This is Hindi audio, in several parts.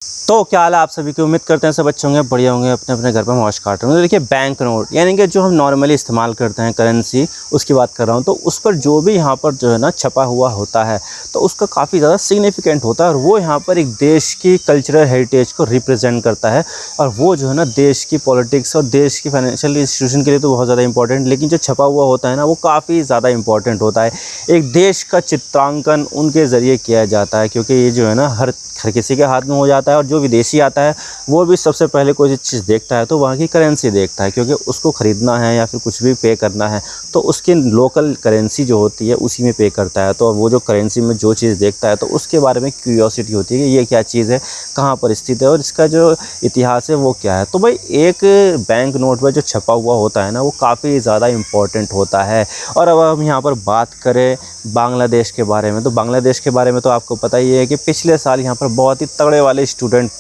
तो क्या हाल है आप सभी की। उम्मीद करते हैं सब अच्छे होंगे, बढ़िया होंगे, अपने अपने घर पर मौज काट रहे होंगे। तो देखिए, बैंक नोट यानी कि जो हम नॉर्मली इस्तेमाल करते हैं करेंसी, उसकी बात कर रहा हूँ। तो उस पर जो भी यहाँ पर जो है ना छपा हुआ होता है, तो उसका काफ़ी ज़्यादा सिग्निफिकेंट होता है और वो यहाँ पर एक देश की कल्चरल हेरिटेज को रिप्रेजेंट करता है। और वो जो है ना देश की पॉलिटिक्स और देश की फाइनेंशियल इंस्टीट्यूशन के लिए तो बहुत ज़्यादा इंपॉर्टेंट, लेकिन जो छपा हुआ होता है ना वो काफ़ी ज़्यादा इंपॉर्टेंट होता है। एक देश का चित्रांकन उनके ज़रिए किया जाता है, क्योंकि ये जो है ना हर किसी के हाथ में हो जाता है। और जो विदेशी आता है वो भी सबसे पहले कोई चीज़ देखता है तो वहाँ की करेंसी देखता है, क्योंकि उसको ख़रीदना है या फिर कुछ भी पे करना है तो उसकी लोकल करेंसी जो होती है उसी में पे करता है। तो वो जो करेंसी में जो चीज़ देखता है तो उसके बारे में क्यूरियोसिटी होती है कि ये क्या चीज़ है, कहाँ पर स्थित है और इसका जो इतिहास है वो क्या है। तो भाई एक बैंक नोट पर जो छपा हुआ होता है ना वो काफ़ी ज़्यादा इम्पोर्टेंट होता है। और अब हम यहाँ पर बात करें बांग्लादेश के बारे में, तो बांग्लादेश के बारे में तो आपको पता ही है कि पिछले साल यहाँ पर बहुत ही तगड़े वाले स्टूडेंट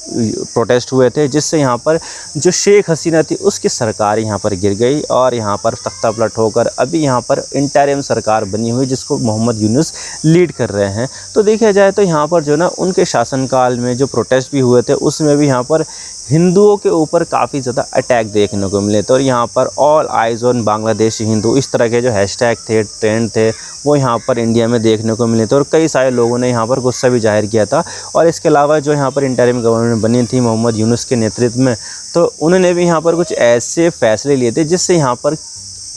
प्रोटेस्ट हुए थे, जिससे यहाँ पर जो शेख हसीना थी उसकी सरकार यहाँ पर गिर गई और यहाँ पर तख्ता पलट होकर अभी यहाँ पर इंटरिम सरकार बनी हुई जिसको मोहम्मद यूनुस लीड कर रहे हैं। तो देखा जाए तो यहाँ पर जो ना उनके शासनकाल में जो प्रोटेस्ट भी हुए थे उसमें भी यहाँ पर हिंदुओं के ऊपर काफ़ी ज़्यादा अटैक देखने को मिले थे। और यहाँ पर all eyes on Bangladeshi Hindu, इस तरह के जो हैशटैग थे, ट्रेंड थे, वो यहाँ पर इंडिया में देखने को मिले थे और कई सारे लोगों ने यहाँ पर गुस्सा भी जाहिर किया था। और इसके अलावा जो यहाँ पर इंटरिम गवर्नमेंट बनी थी मोहम्मद यूनुस के नेतृत्व में, तो उन्होंने भी यहाँ पर कुछ ऐसे फैसले लिए थे जिससे यहाँ पर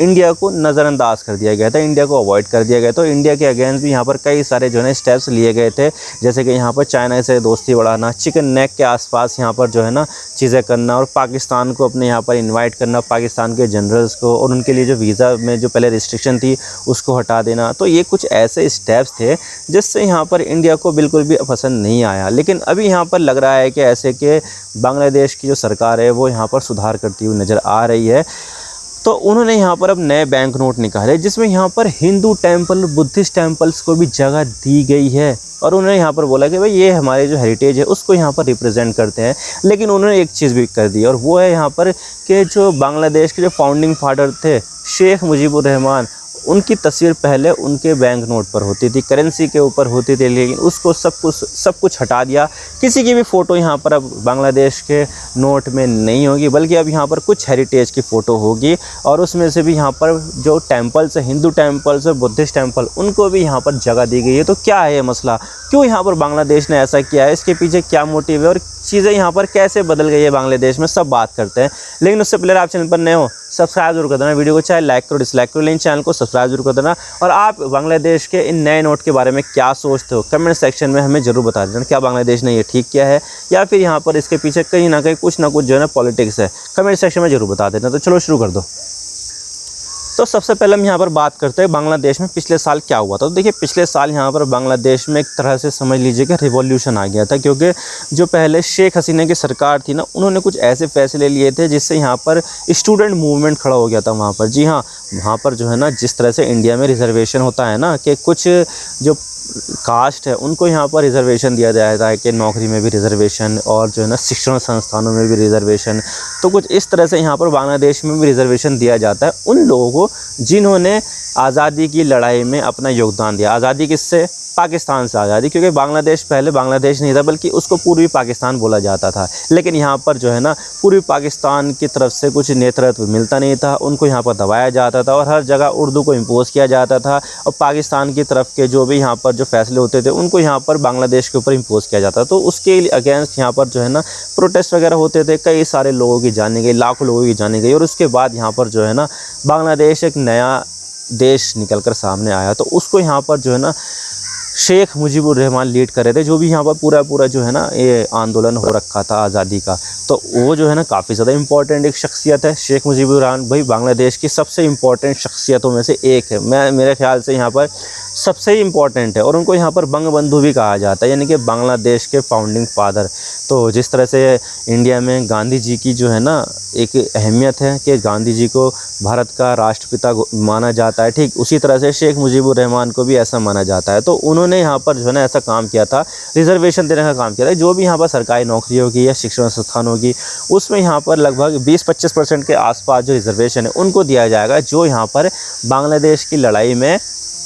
इंडिया को नज़रअंदाज कर दिया गया था, इंडिया को अवॉइड कर दिया गया। तो इंडिया के अगेंस्ट भी यहाँ पर कई सारे जो है स्टेप्स लिए गए थे, जैसे कि यहाँ पर चाइना से दोस्ती बढ़ाना, चिकन नेक के आसपास यहाँ पर जो है ना चीज़ें करना और पाकिस्तान को अपने यहाँ पर इनवाइट करना, पाकिस्तान के जनरल्स को, और उनके लिए जो वीज़ा में जो पहले रिस्ट्रिक्शन थी उसको हटा देना। तो ये कुछ ऐसे स्टेप्स थे जिससे यहाँ पर इंडिया को बिल्कुल भी पसंद नहीं आया। लेकिन अभी यहाँ पर लग रहा है कि ऐसे कि बांग्लादेश की जो सरकार है वो यहाँ पर सुधार करती हुई नज़र आ रही है। तो उन्होंने यहाँ पर अब नए बैंक नोट निकाले जिसमें यहाँ पर हिंदू टेम्पल, बुद्धिस्ट टेम्पल्स को भी जगह दी गई है। और उन्होंने यहाँ पर बोला कि भाई ये हमारे जो हेरिटेज है उसको यहाँ पर रिप्रेजेंट करते हैं। लेकिन उन्होंने एक चीज़ भी कर दी और वो है यहाँ पर कि जो बांग्लादेश के जो फाउंडिंग फादर थे शेख मुजीबुर रहमान, उनकी तस्वीर पहले उनके बैंक नोट पर होती थी, करेंसी के ऊपर होती थी, लेकिन उसको सब कुछ हटा दिया। किसी की भी फ़ोटो यहाँ पर अब बांग्लादेश के नोट में नहीं होगी, बल्कि अब यहाँ पर कुछ हेरिटेज की फ़ोटो होगी। और उसमें से भी यहाँ पर जो टेम्पल्स है, हिंदू टेम्पल्स और बुद्धिस्ट टेम्पल, उनको भी यहाँ पर जगह दी गई है। तो क्या है ये मसला, क्यों यहाँ पर बांग्लादेश ने ऐसा किया है, इसके पीछे क्या मोटिव है और चीज़ें यहाँ पर कैसे बदल गई है बांग्लादेश में, सब बात करते हैं। लेकिन उससे पहले आप चैनल पर नए हो सब्सक्राइब जरूर कर देना, वीडियो को चाहे लाइक करो डिसलाइक करो, लेकिन चैनल को सब्सक्राइब जरूर कर देना। और आप बांग्लादेश के इन नए नोट के बारे में क्या सोचते हो कमेंट सेक्शन में हमें ज़रूर बता देना। क्या बांग्लादेश ने ये ठीक किया है या फिर यहाँ पर इसके पीछे कहीं ना कहीं कुछ ना कुछ जो है ना पॉलिटिक्स है, कमेंट सेक्शन में ज़रूर बता देना। तो चलो शुरू कर दो। तो सबसे पहले हम यहाँ पर बात करते हैं बांग्लादेश में पिछले साल क्या हुआ था। तो देखिए, पिछले साल यहाँ पर बांग्लादेश में एक तरह से समझ लीजिए कि रिवॉल्यूशन आ गया था, क्योंकि जो पहले शेख हसीना की सरकार थी ना, उन्होंने कुछ ऐसे फैसले लिए थे जिससे यहाँ पर स्टूडेंट मूवमेंट खड़ा हो गया था वहाँ पर। जी हाँ, वहाँ पर जो है ना जिस तरह से इंडिया में रिजर्वेशन होता है ना कि कुछ जो कास्ट है उनको यहाँ पर रिजर्वेशन दिया जाता है कि नौकरी में भी रिजर्वेशन और जो है ना शिक्षण संस्थानों में भी रिजर्वेशन, तो कुछ इस तरह से यहाँ पर बांग्लादेश में भी रिजर्वेशन दिया जाता है उन लोगों को जिन्होंने आज़ादी की लड़ाई में अपना योगदान दिया। आज़ादी किससे? पाकिस्तान से आज़ादी, क्योंकि बांग्लादेश पहले बांग्लादेश नहीं था बल्कि उसको पूर्वी पाकिस्तान बोला जाता था। लेकिन यहाँ पर जो है ना पूर्वी पाकिस्तान की तरफ से कुछ नेतृत्व मिलता नहीं था, उनको यहाँ पर दबाया जाता था और हर जगह उर्दू को इम्पोज किया जाता था। और पाकिस्तान की तरफ के जो भी यहाँ पर जो फैसले होते थे उनको यहाँ पर बांग्लादेश के ऊपर इम्पोज किया जाता। तो उसके अगेंस्ट यहाँ पर जो है ना प्रोटेस्ट वगैरह होते थे, कई सारे लोगों की जाने गई, लाखों लोगों की जाने गई। और उसके बाद यहाँ पर जो है ना बांग्लादेश एक नया देश निकल कर सामने आया। तो उसको यहाँ पर जो है ना शेख मुजीबुर रहमान लीड कर रहे थे, जो भी यहाँ पर पूरा जो है ना ये आंदोलन हो रखा था आज़ादी का। तो वो जो है ना काफ़ी ज़्यादा इम्पोर्टेंट एक शख्सियत है शेख मुजीबुर रहमान। भाई बांग्लादेश की सबसे इम्पोर्टेंट शख्सियतों में से एक है, मेरे ख्याल से यहाँ पर सबसे ही इम्पोर्टेंट है। और उनको यहाँ पर बंगबंधु भी कहा जाता है, यानी कि बांग्लादेश के फाउंडिंग फादर। तो जिस तरह से इंडिया में गांधी जी की जो है ना एक अहमियत है कि गांधी जी को भारत का राष्ट्रपिता माना जाता है, ठीक उसी तरह से शेख मुजीबुर रहमान को भी ऐसा माना जाता है। तो उन्होंने यहाँ पर जो है ना ऐसा काम किया था, रिजर्वेशन देने का काम किया था। जो भी यहाँ पर सरकारी नौकरियों की या शिक्षण संस्थानों की, उसमें यहाँ पर लगभग 20-25% के आसपास जो रिजर्वेशन है उनको दिया जाएगा, जो यहाँ पर बांग्लादेश की लड़ाई में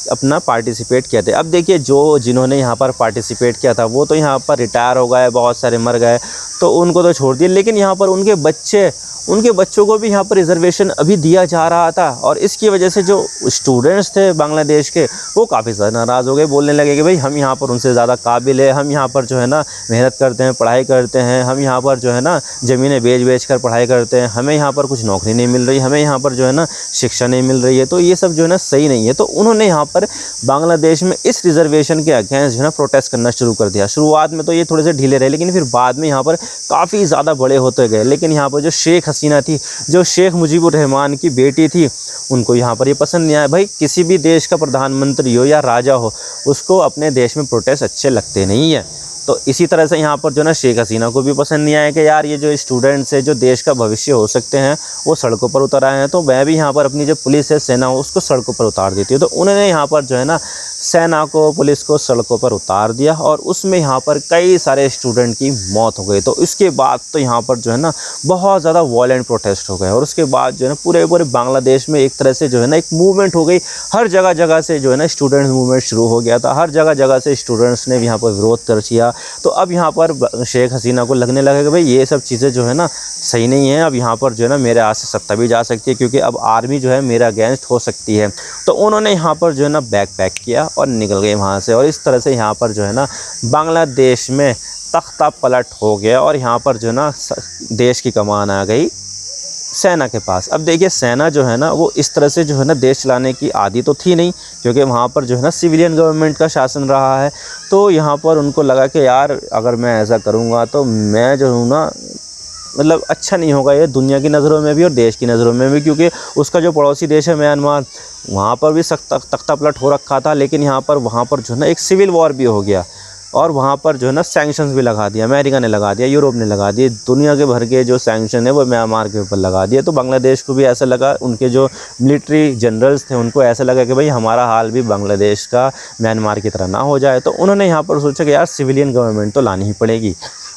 अपना पार्टिसिपेट किए थे। अब देखिए जो जिन्होंने यहाँ पर पार्टिसिपेट किया था वो तो यहाँ पर रिटायर हो गए, बहुत सारे मर गए, तो उनको तो छोड़ दिए, लेकिन यहाँ पर उनके बच्चों को भी यहाँ पर रिजर्वेशन अभी दिया जा रहा था। और इसकी वजह से जो स्टूडेंट्स थे बांग्लादेश के वो काफ़ी ज़्यादा नाराज़ हो गए, बोलने लगे कि भाई हम यहाँ पर उनसे ज़्यादा काबिल है, हम यहाँ पर जो है ना मेहनत करते हैं, पढ़ाई करते हैं, हम यहाँ पर जो है ना ज़मीनें बेच कर पढ़ाई करते हैं, हमें यहाँ पर कुछ नौकरी नहीं मिल रही, हमें यहाँ पर जो है ना शिक्षा नहीं मिल रही है, तो ये सब जो है ना सही नहीं है। तो उन्होंने यहाँ पर बांग्लादेश में इस रिजर्वेशन के अगेंस्ट जो है ना प्रोटेस्ट करना शुरू कर दिया। शुरुआत में तो ये थोड़े से ढीले रहे, लेकिन फिर बाद में यहाँ पर काफ़ी ज़्यादा बड़े होते गए। लेकिन यहाँ पर जो शेख हसीना थी, जो शेख मुजीबुर रहमान की बेटी थी, उनको यहाँ पर ये पसंद नहीं आया। भाई किसी भी देश का प्रधानमंत्री हो या राजा हो, उसको अपने देश में प्रोटेस्ट अच्छे लगते नहीं है। तो इसी तरह से यहाँ पर जो ना शेख हसीना को भी पसंद नहीं आया कि यार ये जो स्टूडेंट्स है, जो देश का भविष्य हो सकते हैं, वो सड़कों पर उतर आए हैं, तो मैं भी यहाँ पर अपनी जो पुलिस है, सेना हो, उसको सड़कों पर उतार देती हूँ। तो उन्होंने यहाँ पर जो है ना सेना को, पुलिस को सड़कों पर उतार दिया और उसमें यहाँ पर कई सारे स्टूडेंट की मौत हो गई। तो इसके बाद तो यहाँ पर जो है ना बहुत ज़्यादा वायलेंट प्रोटेस्ट हो गए और उसके बाद जो है ना पूरे बांग्लादेश में एक तरह से जो है ना एक मूवमेंट हो गई। हर जगह से जो है ना स्टूडेंट्स मूवमेंट शुरू हो गया था, हर जगह से स्टूडेंट्स ने यहाँ पर विरोध कर किया। तो अब यहाँ पर शेख हसीना को लगने लगा कि भाई ये सब चीज़ें जो है ना सही नहीं है, अब यहाँ पर जो है ना मेरे हाथ से सत्ता भी जा सकती है, क्योंकि अब आर्मी जो है मेरे अगेंस्ट हो सकती है। तो उन्होंने यहाँ पर जो है ना बैग पैक किया और निकल गए वहाँ से। और इस तरह से यहाँ पर जो है ना बांग्लादेश में तख्ता पलट हो गया और यहाँ पर जो है ना देश की कमान आ गई सेना के पास। अब देखिए सेना जो है ना वो इस तरह से जो है ना देश चलाने की आदी तो थी नहीं, क्योंकि वहाँ पर जो है ना सिविलियन गवर्नमेंट का शासन रहा है। तो यहाँ पर उनको लगा कि यार अगर मैं ऐसा करूँगा तो मैं जो हूँ ना मतलब अच्छा नहीं होगा ये दुनिया की नज़रों में भी और देश की नज़रों में भी, क्योंकि उसका जो पड़ोसी देश है म्यांमार, वहाँ पर भी सख्त तख्ता पलट हो रखा था। लेकिन यहाँ पर वहाँ पर जो है ना एक सिविल वॉर भी हो गया और वहाँ पर जो है ना सैंक्शंस भी लगा दिया, अमेरिका ने लगा दिया, यूरोप ने लगा दिए, दुनिया के भर के जो सैंक्शन है वो म्यांमार के ऊपर लगा दिए। तो बांग्लादेश को भी ऐसा लगा, उनके जो मिलिट्री जनरल्स थे उनको ऐसा लगा कि भाई हमारा हाल भी बांग्लादेश का म्यांमार की तरह ना हो जाए। तो उन्होंने यहाँ पर सोचा कि यार सिविलियन गवर्नमेंट तो लानी ही पड़ेगी,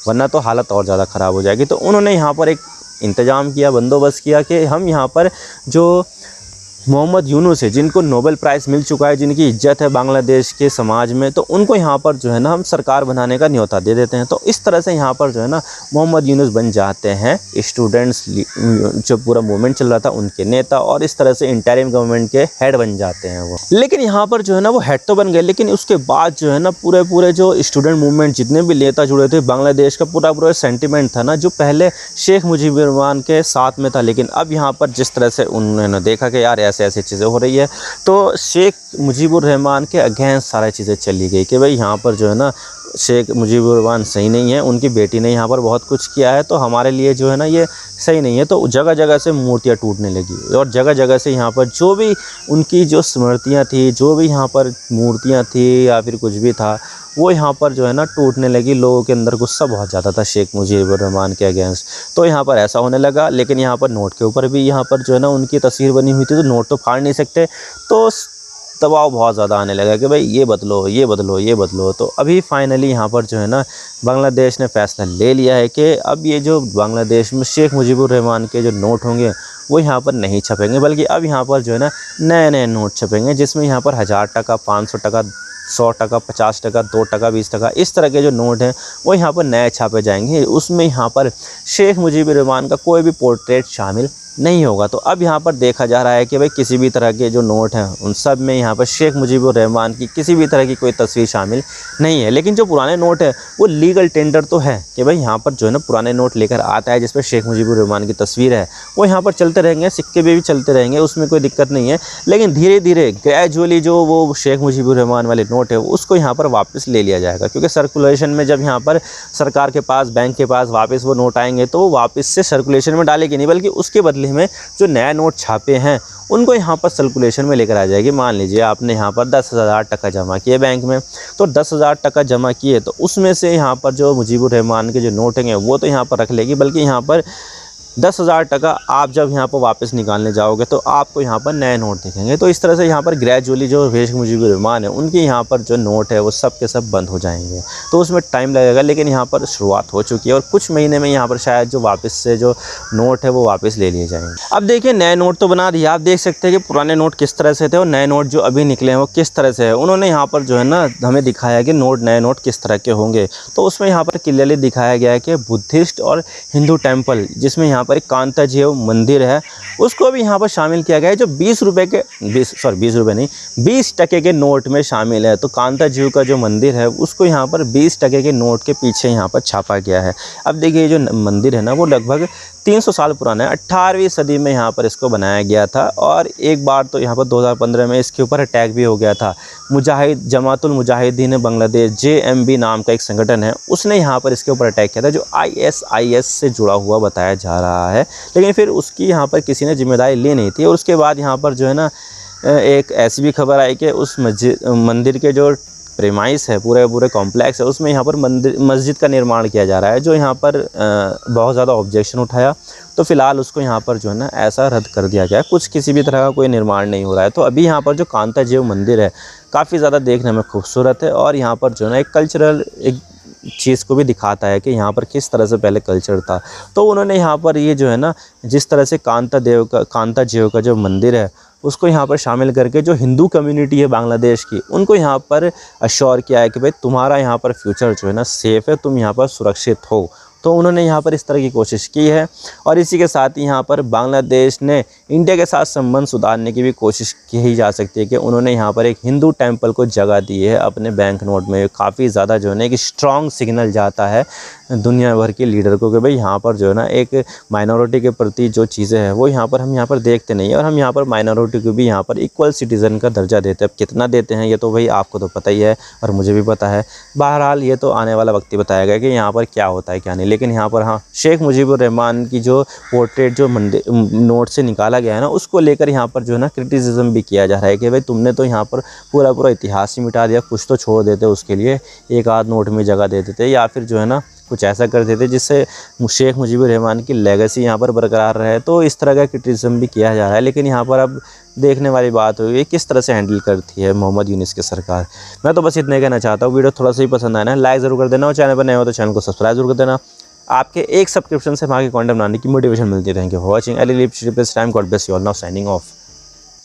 वरना तो हालत और ज़्यादा ख़राब हो जाएगी। तो उन्होंने यहाँ पर एक इंतज़ाम किया, बंदोबस्त किया कि हम यहाँ पर जो मोहम्मद यूनुस है, जिनको नोबेल प्राइज़ मिल चुका है, जिनकी इज्जत है बांग्लादेश के समाज में, तो उनको यहाँ पर जो है ना हम सरकार बनाने का न्योता दे देते हैं। तो इस तरह से यहाँ पर जो है ना मोहम्मद यूनुस बन जाते हैं स्टूडेंट्स जो पूरा मूवमेंट चल रहा था उनके नेता, और इस तरह से इंटरिम गवर्नमेंट के हेड बन जाते हैं वो। लेकिन यहाँ पर जो है ना वो हेड तो बन गए, लेकिन उसके बाद जो है ना पूरे जो स्टूडेंट मूवमेंट जितने भी नेता जुड़े थे, बांग्लादेश का पूरा सेंटिमेंट था ना जो पहले शेख मुजीबुर रहमान के साथ में था, लेकिन अब यहाँ पर जिस तरह से उन्होंने देखा कि यार ऐसे चीज़ें हो रही है, तो शेख मुजीबुर रहमान के अगेंस्ट सारी चीज़ें चली गई कि भाई यहाँ पर जो है ना शेख मुजीबुर रहमान सही नहीं है, उनकी बेटी ने यहाँ पर बहुत कुछ किया है, तो हमारे लिए जो है ना ये सही नहीं है। तो जगह से मूर्तियाँ टूटने लगी और जगह से यहाँ पर जो भी उनकी जो स्मृतियाँ थी, जो भी यहाँ पर मूर्तियाँ थी या फिर कुछ भी था, वो यहाँ पर जो है ना टूटने लगी। लोगों के अंदर गुस्सा बहुत ज़्यादा था शेख मुजीबुर रहमान के अगेंस्ट, तो यहाँ पर ऐसा होने लगा। लेकिन यहाँ पर नोट के ऊपर भी यहाँ पर जो है ना उनकी तस्वीर बनी हुई थी, तो नोट तो फाड़ नहीं सकते, तो दबाव बहुत ज़्यादा आने लगा कि भाई ये बदलो, ये बदलो, ये बदलो। तो अभी फाइनली यहाँ पर जो है ना बांग्लादेश ने फ़ैसला ले लिया है कि अब ये जो बांग्लादेश में शेख मुजीबुर रहमान के जो नोट होंगे वो यहाँ पर नहीं छपेंगे, बल्कि अब यहाँ पर जो है ना नए नोट छपेंगे, जिसमें यहाँ पर 1000 टका, 500 टका, 100 टका, 50 टका, 2 टका, 20 टका, इस तरह के जो नोट हैं वो यहाँ पर नए छापे जाएंगे। उसमें यहाँ पर शेख मुजीबुर रहमान का कोई भी पोर्ट्रेट शामिल नहीं होगा। तो अब यहाँ पर देखा जा रहा है कि भाई किसी भी तरह के जो नोट हैं उन सब में यहाँ पर शेख मुजीबुर रहमान की किसी भी तरह की कोई तस्वीर शामिल नहीं है। लेकिन जो पुराने नोट है वो लीगल टेंडर तो है कि भाई यहाँ पर जो है ना पुराने नोट लेकर आता है जिस पर शेख मुजीबुर रहमान की तस्वीर है, वो यहाँ पर चलते रहेंगे, सिक्के भी चलते रहेंगे, उसमें कोई दिक्कत नहीं है। लेकिन धीरे धीरे ग्रेजुअली जो वो शेख मुजीबुर रहमान वाले नोट है उसको यहाँ पर वापस ले लिया जाएगा, क्योंकि सर्कुलेशन में जब यहाँ पर सरकार के पास, बैंक के पास वापस वो नोट आएंगे तो वो वापस से सर्कुलेशन में डालेगी नहीं, बल्कि उसके बदले में जो नए नोट छापे हैं उनको यहाँ पर सर्कुलेशन में लेकर आ जाएगी। मान लीजिए आपने यहाँ पर 10,000 टका जमा किए बैंक में, तो 10,000 टका जमा किए तो उसमें से यहाँ पर जो मुजीबुर रहमान के जो नोट हैं वो तो यहाँ पर रख लेगी, बल्कि यहाँ पर 10,000 टका आप जब यहाँ पर वापस निकालने जाओगे तो आपको यहाँ पर नए नोट दिखेंगे। तो इस तरह से यहाँ पर ग्रेजुअली जो शेख मुजीबुर रहमान है उनके यहाँ पर जो नोट है वो सब के सब बंद हो जाएंगे। तो उसमें टाइम लगेगा, लेकिन यहाँ पर शुरुआत हो चुकी है और कुछ महीने में यहाँ पर शायद जो वापस से जो नोट है वो वापस ले लिए जाएंगे। अब देखिए नए नोट तो बना दिए, आप देख सकते हैं कि पुराने नोट किस तरह से थे और नए नोट जो अभी निकले हैं वो किस तरह से है। उन्होंने यहाँ पर जो है ना हमें दिखाया कि नए नोट किस तरह के होंगे। तो उसमें यहाँ पर क्लियरली दिखाया गया है कि बुद्धिस्ट और हिंदू टेम्पल, जिसमें यहाँ पर एक कांताजीव मंदिर है, उसको भी यहाँ पर शामिल किया गया है, जो 20 रुपये के 20 टके के नोट में शामिल है। तो कांताजीव का जो मंदिर है उसको यहाँ पर 20 टके के नोट के पीछे यहाँ पर छापा गया है। अब देखिए जो मंदिर है ना वो लगभग 300 साल पुराना है। 18वीं सदी में यहाँ पर इसको बनाया गया था और एक बार तो यहाँ पर 2015 में इसके ऊपर अटैक भी हो गया था। जमातुल मुजाहिदीन बांग्लादेश JMB नाम का एक संगठन है, उसने यहाँ पर इसके ऊपर अटैक किया था, जो ISIS से जुड़ा हुआ बताया जा रहा है। लेकिन फिर उसकी यहाँ पर किसी ने जिम्मेदारी ली नहीं थी और उसके बाद यहाँ पर जो है ना एक ऐसी भी खबर आई कि उस मंदिर के जो प्रेमाइस है, पूरे कॉम्प्लेक्स है, उसमें यहाँ पर मस्जिद का निर्माण किया जा रहा है, जो यहाँ पर बहुत ज़्यादा ऑब्जेक्शन उठाया। तो फिलहाल उसको यहाँ पर जो है ना ऐसा रद्द कर दिया गया, कुछ किसी भी तरह का कोई निर्माण नहीं हो रहा है। तो अभी यहाँ पर जो कांताजीव मंदिर है काफ़ी ज़्यादा देखने में खूबसूरत है और यहाँ पर जो है ना एक कल्चरल एक चीज़ को भी दिखाता है कि यहाँ पर किस तरह से पहले कल्चर था। तो उन्होंने यहाँ पर ये जो है ना जिस तरह से कांताजीव का जो मंदिर है उसको यहाँ पर शामिल करके जो हिंदू कम्युनिटी है बांग्लादेश की, उनको यहाँ पर अश्योर किया है कि भाई तुम्हारा यहाँ पर फ्यूचर जो है ना सेफ़ है, तुम यहाँ पर सुरक्षित हो। तो उन्होंने यहाँ पर इस तरह की कोशिश की है और इसी के साथ ही यहाँ पर बांग्लादेश ने इंडिया के साथ संबंध सुधारने की भी कोशिश की जा सकती है कि उन्होंने यहाँ पर एक हिंदू टेंपल को जगह दी है अपने बैंक नोट में। काफ़ी ज़्यादा जो है ना एक स्ट्रॉन्ग सिग्नल जाता है दुनिया भर के लीडर को कि भाई यहाँ पर जो है ना एक माइनॉरिटी के प्रति जो चीज़ें हैं वो यहाँ पर हम यहाँ पर देखते नहीं है और हम यहाँ पर माइनॉरिटी को भी यहाँ पर इक्वल सिटीज़न का दर्जा देते हैं। अब कितना देते हैं ये तो भाई आपको तो पता ही है और मुझे भी पता है। बहरहाल ये तो आने वाला वक्त ही बताएगा कि यहाँ पर क्या होता है क्या नहीं। लेकिन यहाँ पर हाँ, शेख मुजीबुर रहमान की जो पोर्ट्रेट जो मंदिर नोट से निकाला गया है ना, उसको लेकर यहाँ पर जो है ना क्रिटिसिज्म भी किया जा रहा है कि भाई तुमने तो यहाँ पर पूरा इतिहास ही मिटा दिया, कुछ तो छोड़ देते उसके लिए, एक आध नोट में जगह दे देते या फिर जो है ना कुछ ऐसा कर देते जिससे शेख मुजीबुर रहमान की लेगेसी यहाँ पर बरकरार रहे। तो इस तरह का क्रिटिसिज्म भी किया जा रहा है। लेकिन यहाँ पर अब देखने वाली बात होगी किस तरह से हैंडल करती है मोहम्मद यूनुस की सरकार। मैं तो बस इतने कहना चाहता हूँ। वीडियो थोड़ा सा ही पसंद आया ना लाइक ज़रूर कर देना और चैनल पर नए हो तो चैनल को सब्सक्राइब जरूर कर देना। आपके एक सब्सक्रिप्शन से हमारे कंटेंट बनाने की मोटिवेशन मिलती रहेंगी। For watching, I live time, God bless you all, now signing off.